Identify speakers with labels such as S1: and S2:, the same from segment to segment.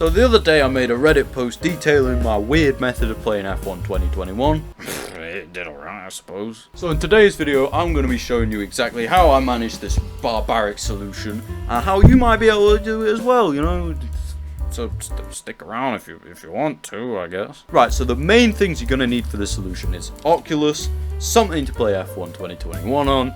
S1: So the other day I made a Reddit post detailing my weird method of playing F1 2021. It did alright, I suppose. So in today's video, I'm going to be showing you exactly how I managed this barbaric solution and how you might be able to do it as well, you know. So stick around if you want to, I guess. Right, so the main things you're going to need for this solution is Oculus, something to play F1 2021 on,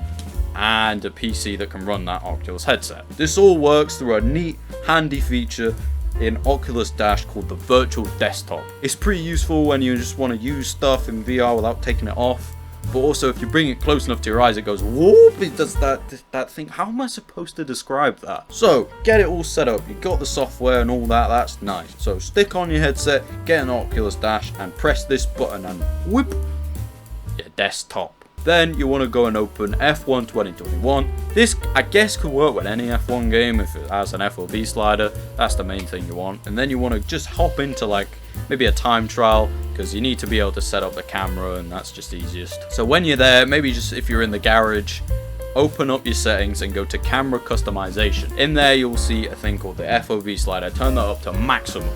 S1: and a PC that can run that Oculus headset. This all works through a neat, handy feature in Oculus Dash called the virtual desktop. It's pretty useful when you just want to use stuff in VR without taking it off, but also if you bring it close enough to your eyes, it goes whoop, it does that thing. How am I supposed to describe that? So get it all set up, you got the software and all that, that's nice. So stick on your headset, get an Oculus Dash and press this button and whoop, your desktop. Then you want to go and open F1 2021. This, I guess, could work with any F1 game if it has an FOV slider. That's the main thing you want. And then you want to just hop into like maybe a time trial, because you need to be able to set up the camera, and that's just easiest. So when you're there, maybe just if you're in the garage, open up your settings and go to camera customization. In there you'll see a thing called the FOV slider. Turn that up to maximum.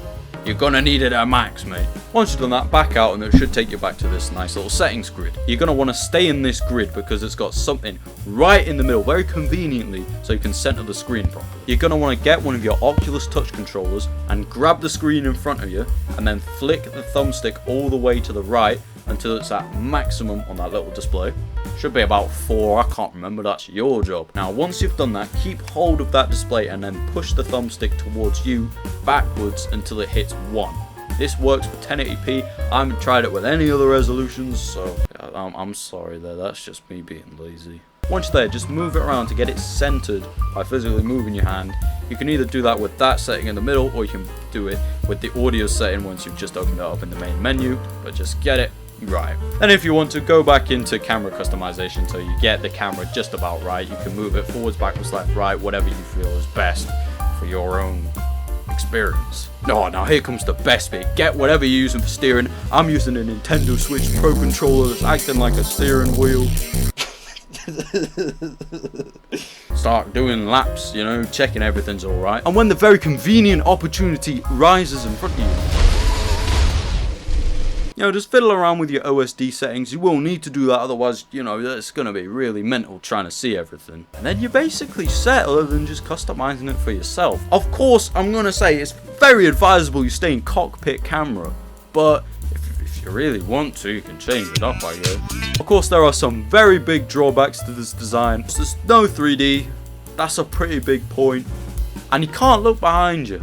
S1: You're gonna need it at max, mate. Once you've done that, back out and it should take you back to this nice little settings grid. You're gonna wanna stay in this grid because it's got something right in the middle, very conveniently, so you can center the screen properly. You're gonna wanna get one of your Oculus touch controllers and grab the screen in front of you and then flick the thumbstick all the way to the right until it's at maximum on that little display. Should be about 4, I can't remember, that's your job. Now once you've done that, keep hold of that display and then push the thumbstick towards you backwards until it hits 1. This works with 1080p, I haven't tried it with any other resolutions, so I'm sorry there, that's just me being lazy. Once you're there, just move it around to get it centered by physically moving your hand. You can either do that with that setting in the middle, or you can do it with the audio setting once you've just opened it up in the main menu, but just get it right. And if you want to go back into camera customization so you get the camera just about right, you can move it forwards, backwards, left, right, whatever you feel is best for your own experience. Oh, now here comes the best bit. Get whatever you're using for steering. I'm using a Nintendo Switch Pro controller that's acting like a steering wheel. Start doing laps, you know, checking everything's alright. And when the very convenient opportunity rises in front of you, you know, just fiddle around with your OSD settings. You will need to do that, otherwise, you know, it's going to be really mental trying to see everything. And then you're basically set, other than just customizing it for yourself. Of course, I'm going to say it's very advisable you stay in cockpit camera, but if you really want to, you can change it up, I guess. Of course, there are some very big drawbacks to this design. There's no 3D. That's a pretty big point. And you can't look behind you.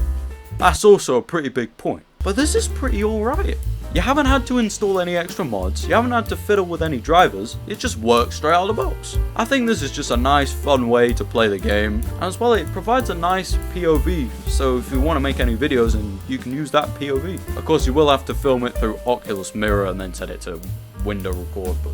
S1: That's also a pretty big point. But this is pretty alright. You haven't had to install any extra mods, you haven't had to fiddle with any drivers, it just works straight out of the box. I think this is just a nice fun way to play the game, and as well it provides a nice POV, so if you want to make any videos and you can use that POV. Of course you will have to film it through Oculus Mirror and then set it to window record, but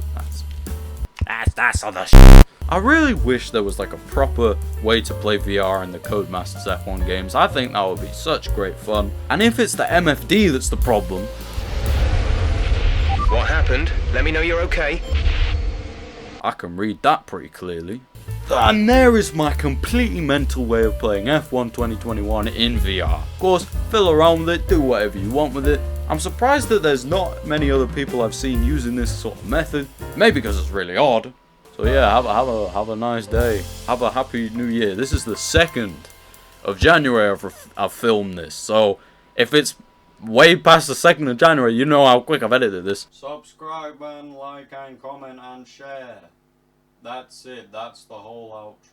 S1: that's other shit. I really wish there was like a proper way to play VR in the Codemasters F1 games. I think that would be such great fun. And if it's the MFD that's the problem,
S2: what happened? Let me know you're okay.
S1: I can read that pretty clearly. And there is my completely mental way of playing F1 2021 in VR. Of course, fiddle around with it, do whatever you want with it. I'm surprised that there's not many other people I've seen using this sort of method. Maybe because it's really odd. So yeah, have a nice day. Have a happy new year. This is the 2nd of January I've filmed this. So if it's way past the 2nd of January, you know how quick I've edited this. Subscribe and like and comment and share. That's it. That's the whole outro.